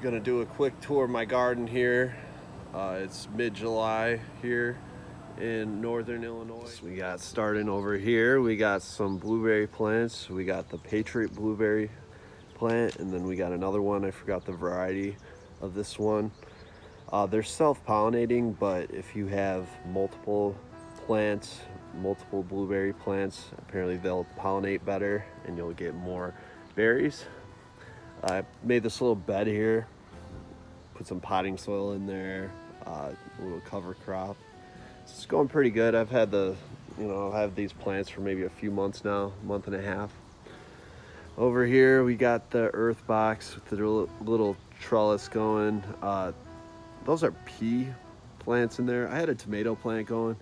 Gonna do a quick tour of my garden here. It's mid-July here in northern Illinois. So we got starting over here. We got some blueberry plants. We got the Patriot blueberry plant, and then we got another one. I forgot the variety of this one. They're self-pollinating, but if you have multiple plants, multiple blueberry plants, apparently they'll pollinate better and you'll get more berries. I made this little bed here, put some potting soil in there, a little cover crop. So it's going pretty good. I've had I've had these plants for maybe a few months now, month and a half. Over here we got the Earthbox with the little trellis going. Those are pea plants in there. I had a tomato plant going,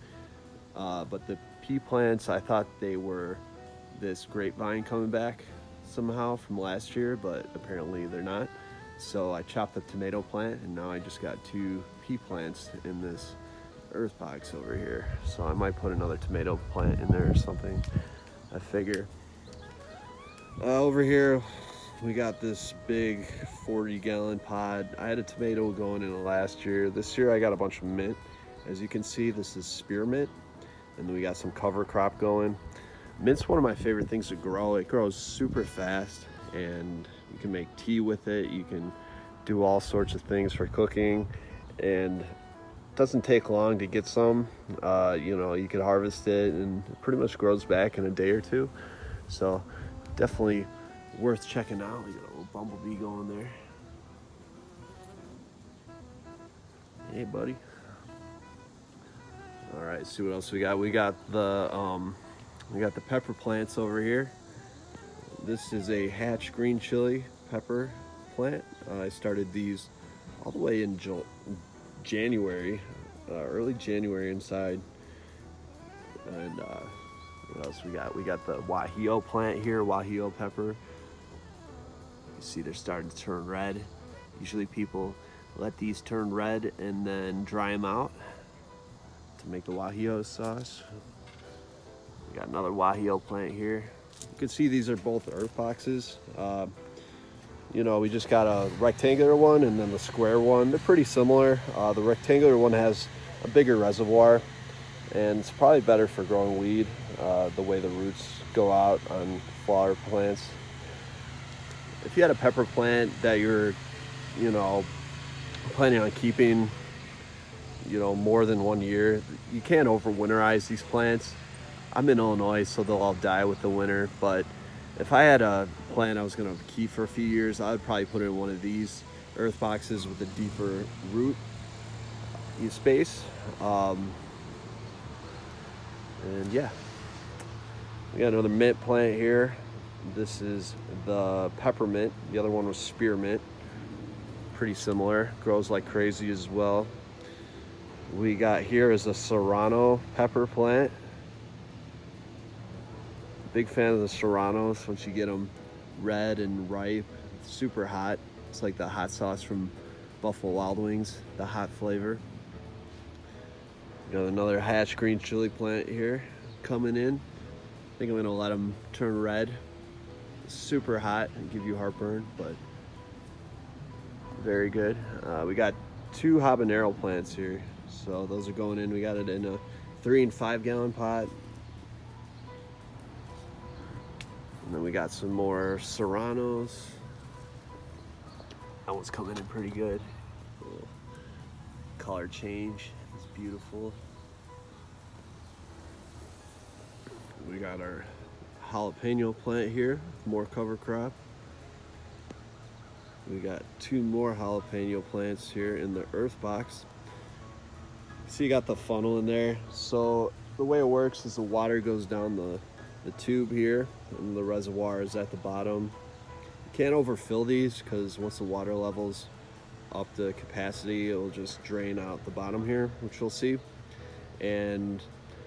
but the pea plants, I thought they were this grapevine coming back somehow from last year, but apparently they're not. So I chopped the tomato plant, and now I just got 2 pea plants in this earth box over here. So I might put another tomato plant in there or something, I figure. Over here we got this big 40-gallon pod. I had a tomato going in it last year. This year I got a bunch of mint. As you can see, this is spearmint, and then we got some cover crop going. Mint's one of my favorite things to grow. It grows super fast, and you can make tea with it. You can do all sorts of things for cooking, and it doesn't take long to get some. You could harvest it, and it pretty much grows back in a day or two. So definitely worth checking out. You got a little bumblebee going there. Hey, buddy. All right, see what else we got. We got the pepper plants over here. This is a hatch green chili pepper plant. I started these all the way in January, early January inside. And what else we got? We got the guajillo plant here, guajillo pepper. You see they're starting to turn red. Usually people let these turn red and then dry them out to make the guajillo sauce. We got another guajillo plant here. You can see these are both earth boxes. We just got a rectangular one and then the square one. They're pretty similar. The rectangular one has a bigger reservoir, and it's probably better for growing weed, the way the roots go out on flower plants. If you had a pepper plant that you're, planning on keeping, more than 1 year, you can't overwinterize these plants. I'm in Illinois, so they'll all die with the winter, but if I had a plant I was gonna keep for a few years, I would probably put it in one of these earth boxes with a deeper root space. And yeah, we got another mint plant here. This is the peppermint. The other one was spearmint. Pretty similar, grows like crazy as well. We got here is a serrano pepper plant. Big fan of the serranos. Once you get them red and ripe, super hot. It's like the hot sauce from Buffalo Wild Wings, the hot flavor. Got another hatch green chili plant here coming in. I think I'm gonna let them turn red. Super hot and give you heartburn, but very good. We got 2 habanero plants here, so those are going in. We got it in a 3 and 5 gallon pot. And then we got some more serranos. That one's coming in pretty good. Little color change. It's beautiful. We got our jalapeno plant here, more cover crop. We got 2 more jalapeno plants here in the earth box. See, you got the funnel in there. So the way it works is the water goes down the tube here, and the reservoir is at the bottom. You can't overfill these because once the water level's up to capacity, it'll just drain out the bottom here, which you'll see. And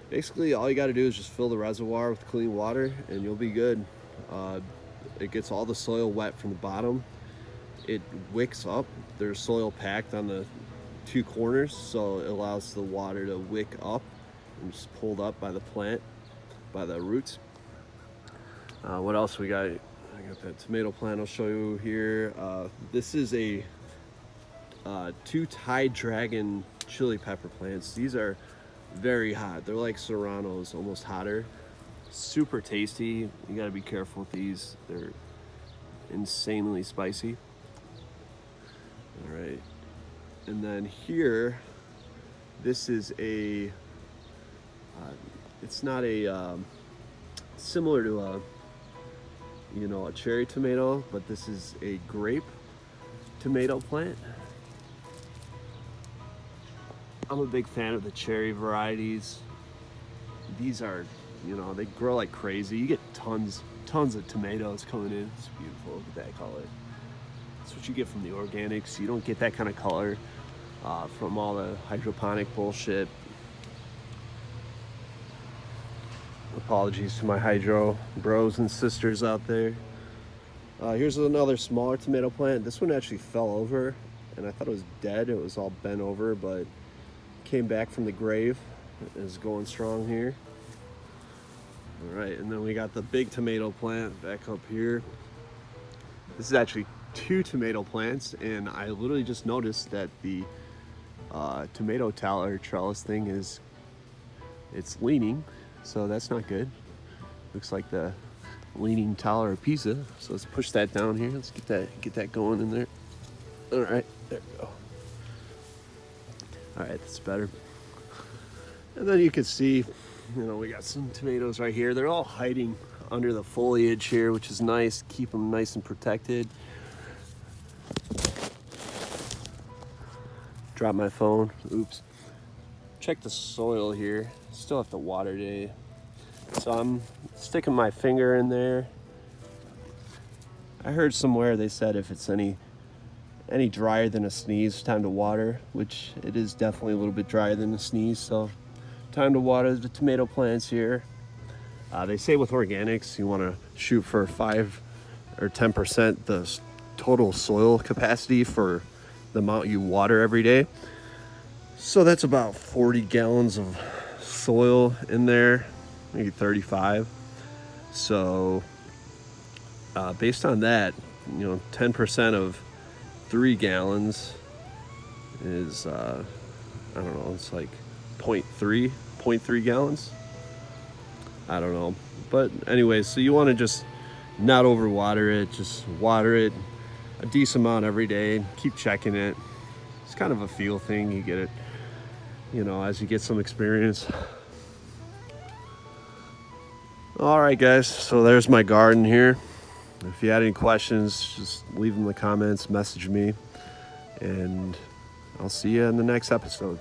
basically all you got to do is just fill the reservoir with clean water and you'll be good. It gets all the soil wet from the bottom. It wicks up. There's soil packed on the 2 corners, so it allows the water to wick up and just pulled up by the plant, by the roots. What else we got? I got that tomato plant I'll show you here. This is a 2 Thai Dragon chili pepper plants. These are very hot. They're like serranos, almost hotter. Super tasty. You gotta be careful with these. They're insanely spicy. All right. And then here, this is a, it's not a, similar to a, a cherry tomato, but this is a grape tomato plant. I'm a big fan of the cherry varieties. These are, they grow like crazy. You get tons of tomatoes coming in. It's beautiful. Look at that color. That's what you get from the organics. You don't get that kind of color from all the hydroponic bullshit. Apologies to my hydro bros and sisters out there. Here's another smaller tomato plant. This one actually fell over, and I thought it was dead. It was all bent over, but came back from the grave. It is going strong here. All right, and then we got the big tomato plant back up here. This is actually 2 tomato plants, and I literally just noticed that the tomato trellis thing it's leaning, so that's not good. Looks like the leaning tower of Pisa. So let's push that down here. Let's get that going in there. All right, there we go. All right, that's better. And then you can see, we got some tomatoes right here. They're all hiding under the foliage here, which is nice. Keep them nice and protected. Drop my phone. Oops. Check the soil here. Still have to water today. So I'm sticking my finger in there. I heard somewhere they said if it's any drier than a sneeze, time to water, which it is definitely a little bit drier than a sneeze, so time to water the tomato plants here. They say with organics, you want to shoot for 5 or 10% the total soil capacity for the amount you water every day. So that's about 40 gallons of soil in there, maybe 35. So based on that, 10% of 3 gallons is, I don't know, it's like 0.3 gallons. I don't know. But anyways, so you want to just not overwater it, just water it a decent amount every day. Keep checking it. It's kind of a feel thing. You get it, as you get some experience. All right, guys. So there's my garden here. If you had any questions, just leave them in the comments, message me, and I'll see you in the next episode.